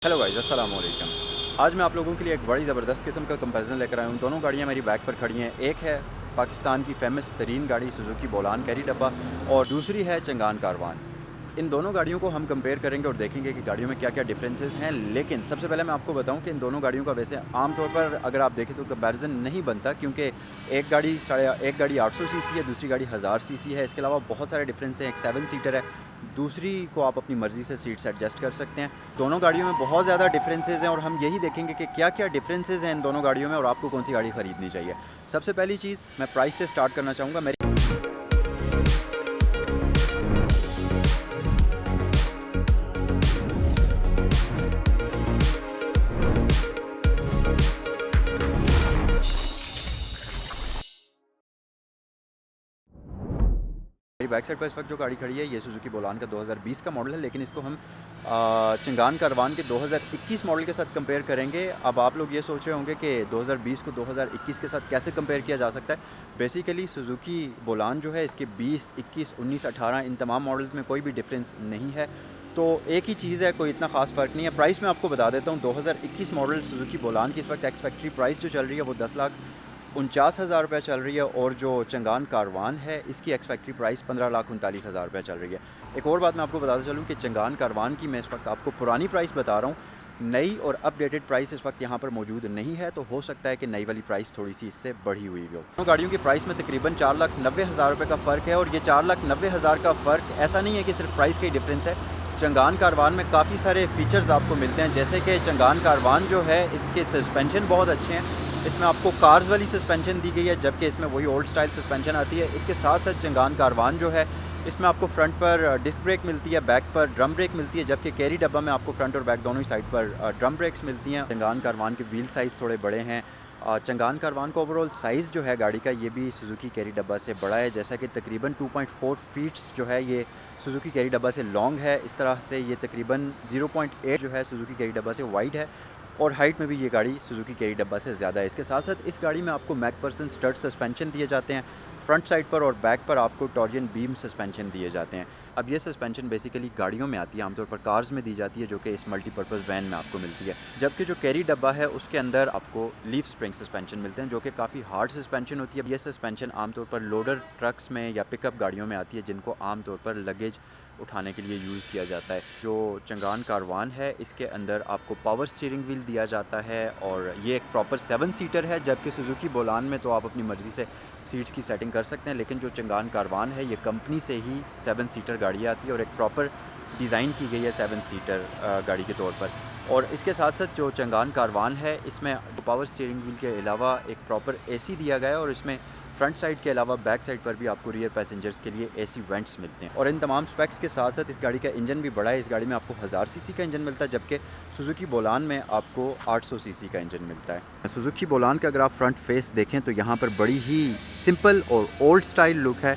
Hello guys, अस्सलाम वालेकुम। आज मैं आप लोगों के लिए एक बड़ी ज़बरदस्त किस्म का कंपैरिजन लेकर आया हूँ। दोनों गाड़ियाँ मेरी बैक पर खड़ी हैं। एक है पाकिस्तान की फेमस तरीन गाड़ी सुजुकी बोलान कैरी डब्बा और दूसरी है चंगान कारवान। इन दोनों गाड़ियों को हम कंपेयर करेंगे और देखेंगे कि गाड़ियों में क्या क्या डिफरेंसेस हैं। लेकिन सबसे पहले मैं आपको बताऊं कि इन दोनों गाड़ियों का वैसे आमतौर पर अगर आप देखें तो कंपैरिजन नहीं बनता, क्योंकि एक गाड़ी 800 सीसी है, दूसरी गाड़ी 1000 सीसी है। इसके अलावा बहुत सारे डिफरेंस हैं। एक 7 सीटर है, दूसरी को आप अपनी मर्ज़ी से सीट्स एडजस्ट कर सकते हैं। दोनों गाड़ियों में बहुत ज़्यादा डिफरेंसेस हैं और हम यही देखेंगे कि क्या क्या डिफरेंसेस हैं इन दोनों गाड़ियों में और आपको कौन सी गाड़ी ख़रीदनी चाहिए। सबसे पहली चीज़ मैं प्राइस से स्टार्ट करना चाहूँगा। मेरी बैक साइड पर इस वक्त जो गाड़ी खड़ी है ये सुजुकी बोलान का 2020 का मॉडल है, लेकिन इसको हम चंगान कारवान के 2021 मॉडल के साथ कंपेयर करेंगे। अब आप लोग ये सोच रहे होंगे कि 2020 को 2021 के साथ कैसे कंपेयर किया जा सकता है। बेसिकली सुजुकी बोलान जो है इसके 20, 21, 19, 18 इन तमाम मॉडल्स में कोई भी डिफरेंस नहीं है। तो एक ही चीज़ है, कोई इतना खास फ़र्क नहीं है। प्राइस मैं आपको बता देता हूँ। 2021 मॉडल सुजुकी बोलान की इस वक्त एक्स फैक्ट्री प्राइस जो चल रही है वो 10,49,000 रुपये चल रही है और जो चंगान कारवान है इसकी एक्स फैक्ट्री प्राइस 15,39,000 रुपये चल रही है। एक और बात मैं आपको बताता चलूँ कि चंगान कारवान की मैं इस वक्त आपको पुरानी प्राइस बता रहा हूँ। नई और अपडेटेड प्राइस इस वक्त यहाँ पर मौजूद नहीं है, तो हो सकता है कि नई वाली प्राइस थोड़ी सी इससे बढ़ी हुई हो। दोनों गाड़ियों की प्राइस में तकरीबन 4,90,000 रुपये का फ़र्क है और ये 4,90,000 का फ़र्क ऐसा नहीं है कि सिर्फ प्राइस का ही डिफरेंस है। चंगान कारवान में काफ़ी सारे फ़ीचर्स आपको मिलते हैं, जैसे कि चंगान कारवान जो है इसके सस्पेंशन बहुत अच्छे हैं। इसमें आपको कार्स वाली सस्पेंशन दी गई है, जबकि इसमें वही ओल्ड स्टाइल सस्पेंशन आती है। इसके साथ साथ चंगान कारवान जो है इसमें आपको फ्रंट पर डिस्क ब्रेक मिलती है, बैक पर ड्रम ब्रेक मिलती है, जबकि कैरी डब्बा में आपको फ्रंट और बैक दोनों ही साइड पर ड्रम ब्रेक्स मिलती हैं। चंगान कारवान के व्हील साइज़ थोड़े बड़े हैं। चंगान कारवान का ओवरऑल साइज़ जो है गाड़ी का ये भी सुजुकी कैरी डब्बा से बड़ा है, जैसा कि तकरीबन 2.4 फीट्स जो है ये सुजुकी कैरी डब्बा से लॉन्ग है। इस तरह से ये तकरीबन 0.8 जो है सुजुकी कैरी डब्बा से वाइड है और हाइट में भी ये गाड़ी सुजुकी कैरी डब्बा से ज़्यादा है। इसके साथ साथ इस गाड़ी में आपको मैकपर्सन स्टड सस्पेंशन दिए जाते हैं। फ्रंट साइड पर और बैक पर आपको टॉर्जन बीम सस्पेंशन दिए जाते हैं। अब ये सस्पेंशन बेसिकली गाड़ियों में आती है, आमतौर पर कार्स में दी जाती है, जो कि इस मल्टीपर्पज़ वैन में आपको मिलती है। जबकि जो कैरी डब्बा है उसके अंदर आपको लीफ स्प्रिंग सस्पेंशन मिलते हैं, जो कि काफ़ी हार्ड सस्पेंशन होती है। ये सस्पेंशन आमतौर पर लोडर ट्रक्स में या पिकअप गाड़ियों में आती है, जिनको आमतौर पर लगेज उठाने के लिए यूज़ किया जाता है। जो चंगान कारवान है इसके अंदर आपको पावर स्टीयरिंग व्हील दिया जाता है और ये एक प्रॉपर 7 सीटर है, जबकि सुजुकी बोलान में तो आप अपनी मर्ज़ी से सीट्स की सेटिंग कर सकते हैं। लेकिन जो चंगान कारवान है ये कंपनी से ही 7 सीटर गाड़ी आती है और एक प्रॉपर डिज़ाइन की गई है 7 सीटर गाड़ी के तौर पर। और इसके साथ साथ जो चंगान कारवान है इसमें पावर स्टीयरिंग व्हील के अलावा एक प्रॉपर एसी दिया गया है और इसमें फ्रंट साइड के अलावा बैक साइड पर भी आपको रियर पैसेंजर्स के लिए एसी वेंट्स मिलते हैं। और इन तमाम स्पेक्स के साथ साथ इस गाड़ी का इंजन भी बड़ा है। इस गाड़ी में आपको 1000 सीसी का इंजन मिलता है, जबकि सुजुकी बोलान में आपको 800 सीसी का इंजन मिलता है। सुजुकी बोलान का अगर आप फ्रंट फेस देखें तो यहाँ पर बड़ी ही सिंपल और ओल्ड स्टाइल लुक है।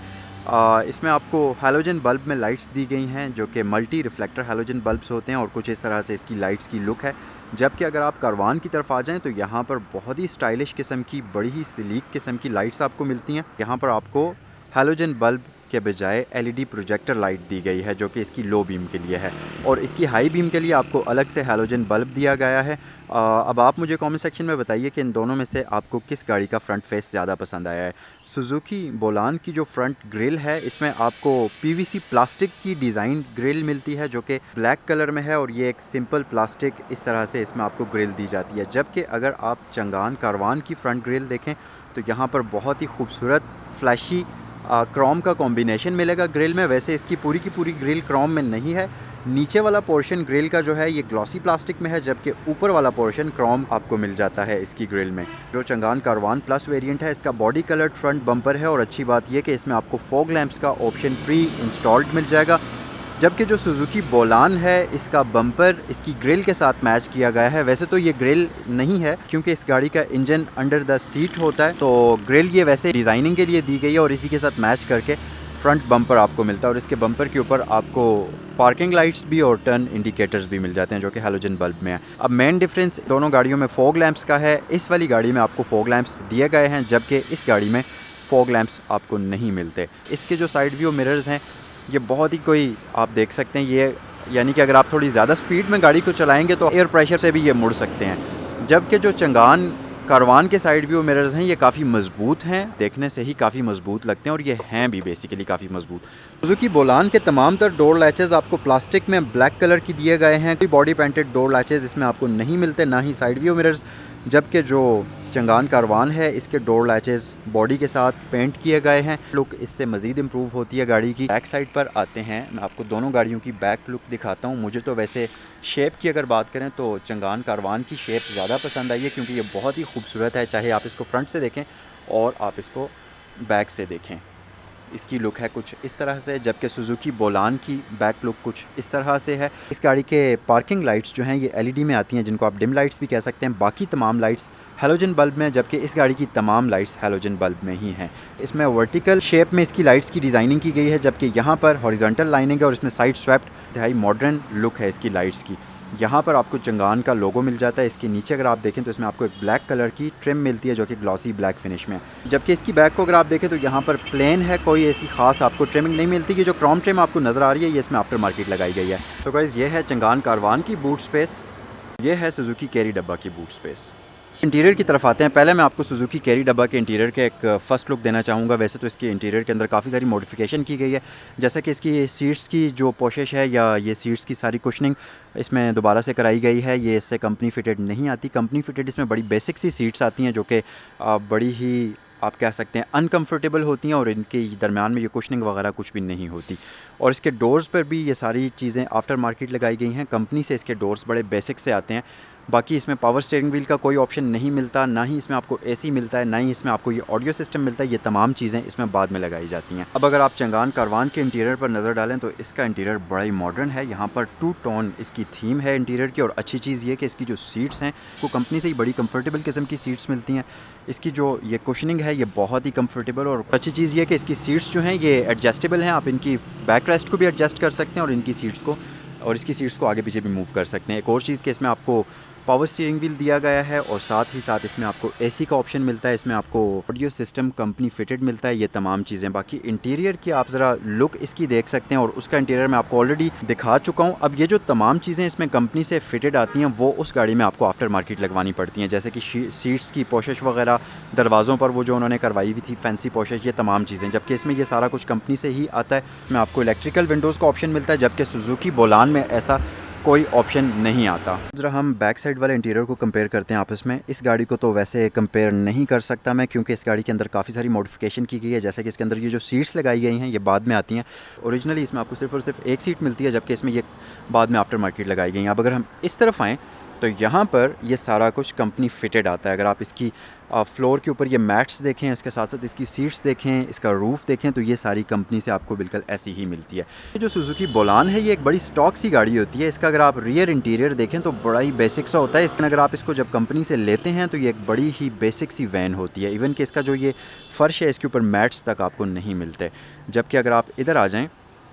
इसमें आपको हैलोजन बल्ब में लाइट्स दी गई हैं, जो कि मल्टी रिफ्लेक्टर हैलोजन बल्ब्स होते हैं और कुछ इस तरह से इसकी लाइट्स की लुक है। जबकि अगर आप कारवान की तरफ आ जाएं तो यहाँ पर बहुत ही स्टाइलिश किस्म की, बड़ी ही स्लीक किस्म की लाइट्स आपको मिलती हैं। यहाँ पर आपको हैलोजन बल्ब के बजाय एलईडी प्रोजेक्टर लाइट दी गई है, जो कि इसकी लो बीम के लिए है और इसकी हाई बीम के लिए आपको अलग से हैलोजन बल्ब दिया गया है। अब आप मुझे कमेंट सेक्शन में बताइए कि इन दोनों में से आपको किस गाड़ी का फ्रंट फेस ज़्यादा पसंद आया है। सुजुकी बोलान की जो फ्रंट ग्रिल है इसमें आपको पीवीसी प्लास्टिक की डिज़ाइन ग्रिल मिलती है, जो कि ब्लैक कलर में है और ये एक सिंपल प्लास्टिक इस तरह से इसमें आपको ग्रिल दी जाती है। जबकि अगर आप चंगान कारवान की फ्रंट ग्रिल देखें तो यहाँ पर बहुत ही खूबसूरत फ्लैशी क्रोम का कॉम्बिनेशन मिलेगा ग्रिल में। वैसे इसकी पूरी की पूरी ग्रिल क्रोम में नहीं है। नीचे वाला पोर्शन ग्रिल का जो है ये ग्लॉसी प्लास्टिक में है, जबकि ऊपर वाला पोर्शन क्रोम आपको मिल जाता है इसकी ग्रिल में। जो चंगान कारवान प्लस वेरिएंट है इसका बॉडी कलर्ड फ्रंट बम्पर है और अच्छी बात यह कि इसमें आपको फॉग लैंप्स का ऑप्शन प्री इंस्टॉल्ड मिल जाएगा। जबकि जो सुजुकी बोलान है इसका बम्पर इसकी ग्रिल के साथ मैच किया गया है। वैसे तो ये ग्रिल नहीं है क्योंकि इस गाड़ी का इंजन अंडर द सीट होता है, तो ग्रिल ये वैसे डिज़ाइनिंग के लिए दी गई है और इसी के साथ मैच करके फ्रंट बम्पर आपको मिलता है। और इसके बम्पर के ऊपर आपको पार्किंग लाइट्स भी और टर्न इंडिकेटर्स भी मिल जाते हैं, जो कि हैलोजन बल्ब में है। अब मेन डिफरेंस दोनों गाड़ियों में फॉग लैंप्स का है। इस वाली गाड़ी में आपको फॉग लैंप्स दिए गए हैं, जबकि इस गाड़ी में फॉग लैंप्स आपको नहीं मिलते। इसके जो साइड व्यू मिरर्स हैं ये बहुत ही कोई आप देख सकते हैं, ये यानी कि अगर आप थोड़ी ज़्यादा स्पीड में गाड़ी को चलाएंगे तो एयर प्रेशर से भी ये मुड़ सकते हैं। जबकि जो चंगान कारवान के साइड व्यू मिरर्स हैं ये काफ़ी मजबूत हैं, देखने से ही काफ़ी मजबूत लगते हैं और ये हैं भी बेसिकली काफ़ी मजबूत। सुजुकी बोलान के तमाम तर डोर लैचेज़ आपको प्लास्टिक में ब्लैक कलर की दिए गए हैं। कोई बॉडी पेंटेड डोर लैचेज़ इसमें आपको नहीं मिलते, ना ही साइड व्यू मिरर्स। जबकि जो चंगान कारवान है इसके डोर लैचेज़ बॉडी के साथ पेंट किए गए हैं। लुक इससे मज़ीद इम्प्रूव होती है गाड़ी की। बैक साइड पर आते हैं, मैं आपको दोनों गाड़ियों की बैक लुक दिखाता हूँ। मुझे तो वैसे शेप की अगर बात करें तो चंगान कारवान की शेप ज़्यादा पसंद आई है, क्योंकि ये बहुत ही खूबसूरत है, चाहे आप इसको फ्रंट से देखें और आप इसको बैक से देखें। इसकी लुक है कुछ इस तरह से, जबकि सुजुकी बोलान की बैक लुक कुछ इस तरह से है। इस गाड़ी के पार्किंग लाइट्स जो हैं ये एलईडी में आती हैं, जिनको आप डिम लाइट्स भी कह सकते हैं। बाकी तमाम लाइट्स हैलोजन बल्ब में, जबकि इस गाड़ी की तमाम लाइट्स हैलोजन बल्ब में ही हैं। इसमें वर्टिकल शेप में इसकी लाइट्स की डिज़ाइनिंग की गई है, जबकि यहाँ पर हॉरिजॉन्टल लाइनिंग है और इसमें साइड स्वेप्ट इंतहाई मॉडर्न लुक है इसकी लाइट्स की। यहाँ पर आपको चंगान का लोगो मिल जाता है। इसके नीचे अगर आप देखें तो इसमें आपको एक ब्लैक कलर की ट्रिम मिलती है जो कि ग्लॉसी ब्लैक फिनिश में है। जबकि इसकी बैक को अगर आप देखें तो यहाँ पर प्लेन है, कोई ऐसी खास आपको ट्रिमिंग नहीं मिलती। कि जो क्रोम ट्रिम आपको नज़र आ रही है ये इसमें आफ्टर मार्केट लगाई गई है। तो गाइस ये है चंगान कारवान की बूट स्पेस, ये है सुजुकी कैरी डब्बा की बूट स्पेस। इंटीरियर की तरफ आते हैं। पहले मैं आपको सुजुकी कैरी डब्बा के इंटीरियर के एक फ़र्स्ट लुक देना चाहूँगा। वैसे तो इसके इंटीरियर के अंदर काफ़ी सारी मॉडिफिकेशन की गई है, जैसा कि इसकी सीट्स की जो पोशिश है या ये सीट्स की सारी कुशनिंग इसमें दोबारा से कराई गई है। ये इससे कंपनी फिटेड नहीं आती। कंपनी फिटेड इसमें बड़ी बेसिक सी सीट्स आती हैं जो कि बड़ी ही आप कह सकते हैं अनकम्फर्टेबल होती हैं और इनके दरमियान में ये कुशनिंग वगैरह कुछ भी नहीं होती। और इसके डोर्स पर भी ये सारी चीज़ें आफ्टर मार्केट लगाई गई हैं। कंपनी से इसके डोर्स बड़े बेसिक से आते हैं। बाकी इसमें पावर स्टीयरिंग व्हील का कोई ऑप्शन नहीं मिलता, ना ही इसमें आपको एसी मिलता है, ना ही इसमें आपको ये ऑडियो सिस्टम मिलता है। ये तमाम चीज़ें इसमें बाद में लगाई जाती हैं। अब अगर आप चंगान कारवान के इंटीरियर पर नज़र डालें तो इसका इंटीरियर बड़ा ही मॉडर्न है। यहाँ पर 2 टोन इसकी थीम है इंटीरियर की। और अच्छी चीज़ ये कि इसकी जो सीट्स हैं वो कंपनी से ही बड़ी कंफर्टेबल किस्म की सीट्स मिलती हैं। इसकी जो ये कुशनिंग है ये बहुत ही कंफर्टेबल, और अच्छी चीज़ ये कि इसकी सीट्स जो हैं ये एडजस्टेबल हैं। आप इनकी बैक रेस्ट को भी एडजस्ट कर सकते हैं और इनकी सीट्स को और इसकी सीट्स को आगे पीछे भी मूव कर सकते हैं। एक और चीज़ कि इसमें आपको पावर स्टीयरिंग व्हील दिया गया है और साथ ही साथ इसमें आपको एसी का ऑप्शन मिलता है। इसमें आपको ऑडियो सिस्टम कंपनी फिटेड मिलता है। ये तमाम चीज़ें, बाकी इंटीरियर की आप ज़रा लुक इसकी देख सकते हैं और उसका इंटीरियर मैं आपको ऑलरेडी दिखा चुका हूँ। अब ये जो तमाम चीज़ें इसमें कंपनी से फिटेड आती हैं वो उस गाड़ी में आपको आफ्टर मार्केट लगवानी पड़ती हैं, जैसे कि सीट्स की पोशिश वगैरह, दरवाज़ों पर वो जो उन्होंने करवाई हुई थी फैंसी पोशिश, ये तमाम चीज़ें। जबकि इसमें ये सारा कुछ कंपनी से ही आता है। इसमें आपको इलेक्ट्रिकल विंडोज़ का ऑप्शन मिलता है, जबकि सुजुकी बोलान में ऐसा कोई ऑप्शन नहीं आता। ज़रा हम बैक साइड वाले इंटीरियर को कंपेयर करते हैं आपस में। इस गाड़ी को तो वैसे कंपेयर नहीं कर सकता मैं, क्योंकि इस गाड़ी के अंदर काफ़ी सारी मॉडिफिकेशन की गई है। जैसे कि इसके अंदर ये जो सीट्स लगाई गई हैं ये बाद में आती हैं। ओरिजिनली इसमें आपको सिर्फ और सिर्फ एक सीट मिलती है, जबकि इसमें ये बाद में आफ्टर मार्केट लगाई गई हैं। अब अगर हम इस तरफ आएँ तो यहाँ पर ये सारा कुछ कंपनी फिटेड आता है। अगर आप इसकी फ्लोर के ऊपर ये मैट्स देखें, इसके साथ साथ इसकी सीट्स देखें, इसका रूफ़ देखें, तो ये सारी कंपनी से आपको बिल्कुल ऐसी ही मिलती है। ये जो सुजुकी बोलान है ये एक बड़ी स्टॉक सी गाड़ी होती है। इसका अगर आप रियर इंटीरियर देखें तो बड़ा ही बेसिक सा होता है। इसमें अगर आप इसको जब कंपनी से लेते हैं तो ये एक बड़ी ही बेसिक सी वैन होती है। इवन कि इसका जो ये फ़र्श है इसके ऊपर मैट्स तक आपको नहीं मिलते। जबकि अगर आप इधर आ जाएँ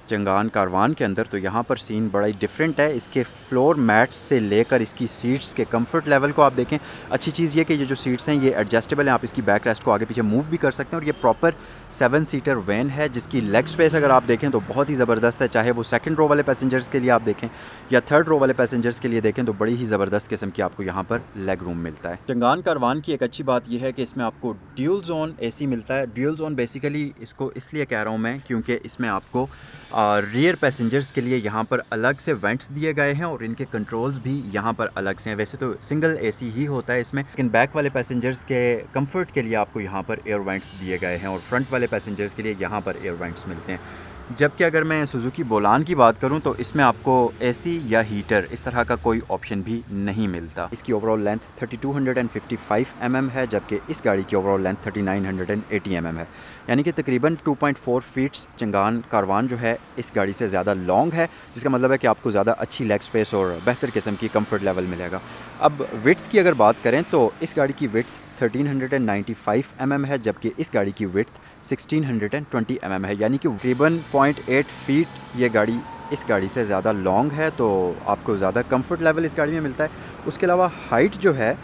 चंगान कारवान के अंदर तो यहाँ पर सीन बड़ा ही डिफरेंट है। इसके फ्लोर मैट्स से लेकर इसकी सीट्स के कंफर्ट लेवल को आप देखें। अच्छी चीज़ ये कि ये जो सीट्स हैं ये एडजस्टेबल हैं, आप इसकी बैक रेस्ट को आगे पीछे मूव भी कर सकते हैं। और ये प्रॉपर 7 सीटर वैन है जिसकी लेग स्पेस अगर आप देखें तो बहुत ही ज़बरदस्त है। चाहे वो सेकंड रो वाले पैसेंजर्स के लिए आप देखें या थर्ड रो वाले पैसेंजर्स के लिए देखें तो बड़ी ही ज़बरदस्त किस्म की आपको यहाँ पर लेग रूम मिलता है। चंगान कारवान की एक अच्छी बात यह है कि इसमें आपको ड्यूल जोन एसी मिलता है। ड्यूल जोन बेसिकली इसको इसलिए कह रहा हूँ मैं क्योंकि इसमें आपको रियर पैसेंजर्स के लिए यहाँ पर अलग से वेंट्स दिए गए हैं और इनके कंट्रोल्स भी यहाँ पर अलग से हैं। वैसे तो सिंगल एसी ही होता है इसमें, लेकिन बैक वाले पैसेंजर्स के कंफर्ट के लिए आपको यहाँ पर एयर वेंट्स दिए गए हैं और फ्रंट वाले पैसेंजर्स के लिए यहाँ पर एयर वेंट्स मिलते हैं। जबकि अगर मैं सुजुकी बोलान की बात करूं तो इसमें आपको एसी या हीटर इस तरह का कोई ऑप्शन भी नहीं मिलता। इसकी ओवरऑल लेंथ 3255 mm है, जबकि इस गाड़ी की ओवरऑल लेंथ 3980 mm है, यानी कि तकरीबन 2.4 फीट्स चंगान कारवान जो है इस गाड़ी से ज़्यादा लॉन्ग है, जिसका मतलब है कि आपको ज़्यादा अच्छी लेग स्पेस और बेहतर किस्म की कंफर्ट लेवल मिलेगा। अब विड्थ की अगर बात करें तो इस गाड़ी की विड्थ 1395 mm है, जबकि इस गाड़ी की विड्थ 1620 mm है, यानी कि तकरीबन 0.8 फीट ये गाड़ी इस गाड़ी से ज़्यादा लॉन्ग है, तो आपको ज़्यादा कंफर्ट लेवल इस गाड़ी में मिलता है। उसके अलावा हाइट जो है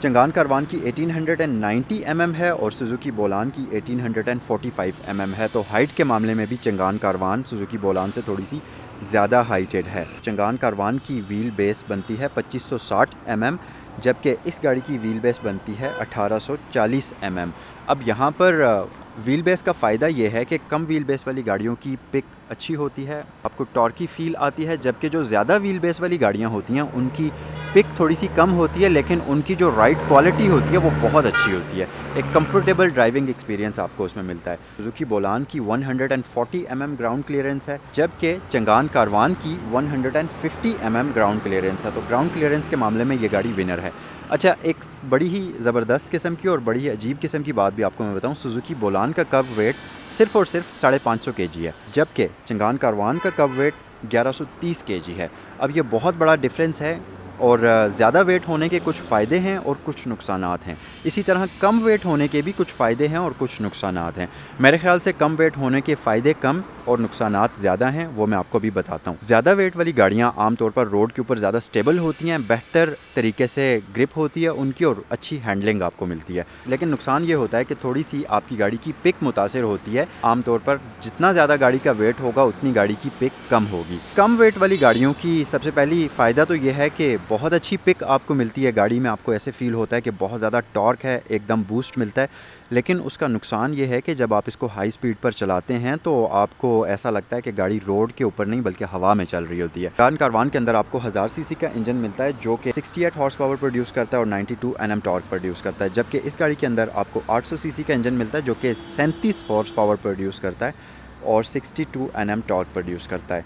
चंगान कारवान की 1890 mm है और सुजुकी बोलान की 1845 mm है, तो हाइट के मामले में भी चंगान कारवान सुजुकी बोलान से थोड़ी सी ज़्यादा हाइटेड है। चंगान कारवान की व्हील बेस बनती है 2560 mm, जबकि इस गाड़ी की व्हील बेस बनती है 1840 mm। अब यहाँ पर व्हील बेस का फ़ायदा ये है कि कम व्हील बेस वाली गाड़ियों की पिक अच्छी होती है, आपको टॉर्की फील आती है, जबकि जो ज़्यादा व्हील बेस वाली गाड़ियाँ होती हैं उनकी पिक थोड़ी सी कम होती है, लेकिन उनकी जो राइड क्वालिटी होती है वो बहुत अच्छी होती है। एक कंफर्टेबल ड्राइविंग एक्सपीरियंस आपको उसमें मिलता है। सुजुकी बोलान की 140 mm ग्राउंड क्लियरेंस है, जबकि चंगान कारवान की 150 mm ग्राउंड क्लियरेंस है। तो ग्राउंड क्लियरेंस के मामले में ये गाड़ी विनर है। अच्छा, एक बड़ी ही ज़बरदस्त किस्म की और बड़ी ही अजीब किस्म की बात भी आपको मैं बताऊँ, सुजुकी बोलान का कब वेट सिर्फ़ और सिर्फ 550 kg है, जबकि चंगान कारवान का कब वेट 1130 kg है। अब ये बहुत बड़ा डिफरेंस है और ज़्यादा वेट होने के कुछ फ़ायदे हैं और कुछ नुकसानात हैं। इसी तरह कम वेट होने के भी कुछ फ़ायदे हैं और कुछ नुकसानात हैं। मेरे ख़्याल से कम वेट होने के फ़ायदे कम और नुकसानात ज़्यादा हैं, वो मैं आपको भी बताता हूँ। ज़्यादा वेट वाली गाड़ियाँ आमतौर पर रोड के ऊपर ज़्यादा स्टेबल होती हैं, बेहतर तरीके से ग्रिप होती है उनकी और अच्छी हैंडलिंग आपको मिलती है। लेकिन नुकसान ये होता है कि थोड़ी सी आपकी गाड़ी की पिक मुतासिर होती है। आमतौर पर जितना ज़्यादा गाड़ी का वेट होगा उतनी गाड़ी की पिक कम होगी। कम वेट वाली गाड़ियों की सबसे पहली फ़ायदा तो ये है कि बहुत अच्छी पिक आपको मिलती है गाड़ी में, आपको ऐसे फ़ील होता है कि बहुत ज़्यादा टॉर्क है, एकदम बूस्ट मिलता है। लेकिन उसका नुकसान ये है कि जब आप इसको हाई स्पीड पर चलाते हैं तो आपको ऐसा लगता है कि गाड़ी रोड के ऊपर नहीं बल्कि हवा में चल रही होती है। चंगान कारवान के अंदर आपको 1000 सीसी का इंजन मिलता है जो कि 68 हॉर्स पावर प्रोड्यूस करता है और 92 Nm टॉर्क प्रोड्यूस करता है, जबकि इस गाड़ी के अंदर आपको 800 सीसी का इंजन मिलता है जो कि 37 हॉर्स पावर प्रोड्यूस करता है और 62 Nm टॉर्क प्रोड्यूस करता है।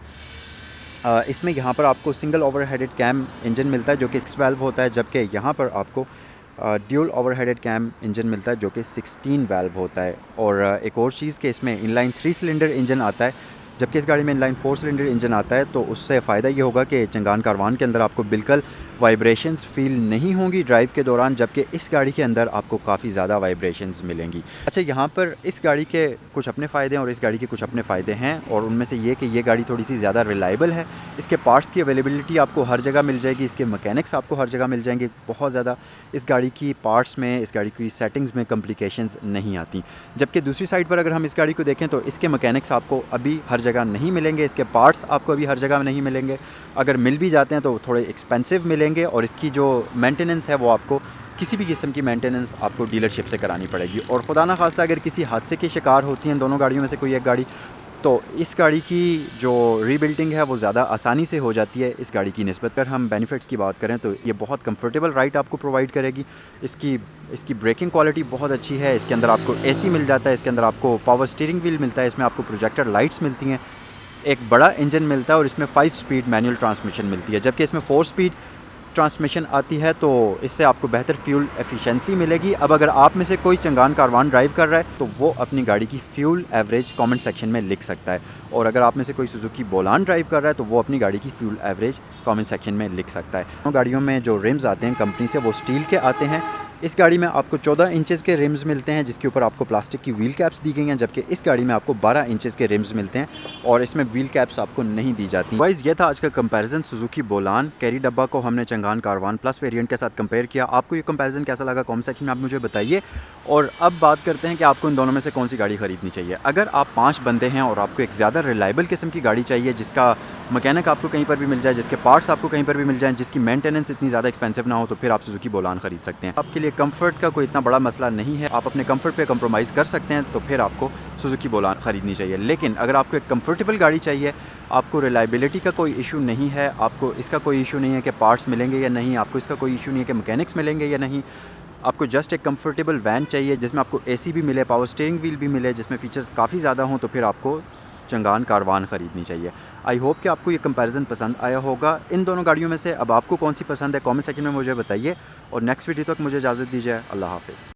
इसमें यहाँ पर आपको सिंगल ओवरहेडेड कैम इंजन मिलता है जो कि 6 वाल्व होता है, जबकि यहाँ पर आपको ड्यूल ओवरहेडेड कैम इंजन मिलता है जो कि 16 वाल्व होता है। और एक और चीज़ कि इसमें इनलाइन 3 सिलेंडर इंजन आता है, जबकि इस गाड़ी में इनलाइन 4 सिलेंडर इंजन आता है। तो उससे फ़ायदा ये होगा कि चंगान कारवान के अंदर आपको बिल्कुल वाइब्रेशंस फील नहीं होंगी ड्राइव के दौरान, जबकि इस गाड़ी के अंदर आपको काफ़ी ज़्यादा वाइब्रेशंस मिलेंगी। अच्छा, यहाँ पर इस गाड़ी के कुछ अपने फ़ायदे हैं और इस गाड़ी के कुछ अपने फ़ायदे हैं, और उनमें से ये कि ये गाड़ी थोड़ी सी ज़्यादा रिलायबल है। इसके पार्ट्स की अवेलेबिलिटी आपको हर जगह मिल जाएगी, इसके मैकेनिक्स आपको हर जगह मिल जाएंगे। बहुत ज़्यादा इस गाड़ी की पार्ट्स में, इस गाड़ी की सेटिंग्स में कॉम्प्लिकेशंस नहीं आती। जबकि दूसरी साइड पर अगर हम इस गाड़ी को देखें तो इसके मैकेनिक्स आपको अभी हर जगह नहीं मिलेंगे, इसके पार्ट्स आपको अभी हर जगह नहीं मिलेंगे। अगर मिल भी जाते हैं तो थोड़े एक्सपेंसिव मिलेंगे, और इसकी जो मेंटेनेंस है वो आपको किसी भी किस्म की मेंटेनेंस आपको डीलरशिप से करानी पड़ेगी। और खुदा ना खास्ता अगर किसी हादसे के शिकार होती हैं दोनों गाड़ियों में से कोई एक गाड़ी, तो इस गाड़ी की जो रीबिल्डिंग है वो ज़्यादा आसानी से हो जाती है इस गाड़ी की निस्बत। पर हम बेनिफिट्स की बात करें तो ये बहुत कंफर्टेबल राइड आपको प्रोवाइड करेगी। इसकी ब्रेकिंग क्वालिटी बहुत अच्छी है। इसके अंदर आपको एसी मिल जाता है, इसके अंदर आपको पावर स्टीयरिंग व्हील मिलता है, इसमें आपको प्रोजेक्टर लाइट्स मिलती हैं, एक बड़ा इंजन मिलता है और इसमें 5 स्पीड मैनुअल ट्रांसमिशन मिलती है, जबकि इसमें 4 स्पीड ट्रांसमिशन आती है। तो इससे आपको बेहतर फ्यूल एफिशिएंसी मिलेगी। अब अगर आप में से कोई चंगान कारवान ड्राइव कर रहा है तो वो अपनी गाड़ी की फ्यूल एवरेज कमेंट सेक्शन में लिख सकता है, और अगर आप में से कोई सुजुकी बोलान ड्राइव कर रहा है तो वो अपनी गाड़ी की फ्यूल एवरेज कमेंट सेक्शन में लिख सकता है। दोनों गाड़ियों में जो रिम्स आते हैं कंपनी से वो स्टील के आते हैं। इस गाड़ी में आपको 14 इंचेस के रिम्स मिलते हैं जिसके ऊपर आपको प्लास्टिक की व्हील कैप्स दी गई हैं, जबकि इस गाड़ी में आपको 12 इंचेस के रिम्स मिलते हैं और इसमें व्हील कैप्स आपको नहीं दी जाती। वाइज ये था आज का कंपैरिजन सुजुकी बोलान कैरी डब्बा को हमने चंगान कारवान प्लस वेरिएंट के साथ कंपेयर किया। आपको ये कंपैरिजन कैसा लगा कमेंट सेक्शन में आप मुझे बताइए। और अब बात करते हैं कि आपको इन दोनों में से कौन सी गाड़ी ख़रीदनी चाहिए। अगर आप 5 बंदे हैं और आपको एक ज़्यादा रिलायबल किस्म की गाड़ी चाहिए, जिसका मैकेनिक आपको कहीं पर भी मिल जाए, जिसके पार्ट्स आपको कहीं पर भी मिल जाएँ, जिसकी मेंटेनेंस इतनी ज़्यादा एक्सपेंसिव ना हो, तो फिर आप सुजुकी बोलान ख़रीद सकते हैं। आपके लिए कंफर्ट का कोई इतना बड़ा मसला नहीं है, आप अपने कंफर्ट पे कंप्रोमाइज़ कर सकते हैं, तो फिर आपको सुजुकी बोलान ख़रीदनी चाहिए। लेकिन अगर आपको एक कंफर्टेबल गाड़ी चाहिए, आपको रिलायबिलिटी का कोई इशू नहीं है, आपको इसका कोई इशू नहीं है कि पार्ट्स मिलेंगे या नहीं, आपको इसका कोई इशू नहीं है कि मैकेनिक्स मिलेंगे या नहीं, आपको जस्ट एक कंफर्टेबल वैन चाहिए जिसमें आपको एसी भी मिले, पावर स्टीयरिंग व्हील भी मिले, जिसमें फ़ीचर्स काफ़ी ज़्यादा हों, तो फिर आपको चंगान कारवान ख़रीदनी चाहिए। आई होप कि आपको ये कंपैरिजन पसंद आया होगा। इन दोनों गाड़ियों में से अब आपको कौन सी पसंद है कमेंट सेक्शन में मुझे बताइए, और नेक्स्ट वीडियो तक मुझे इजाज़त दीजिए। अल्लाह हाफ़िज़।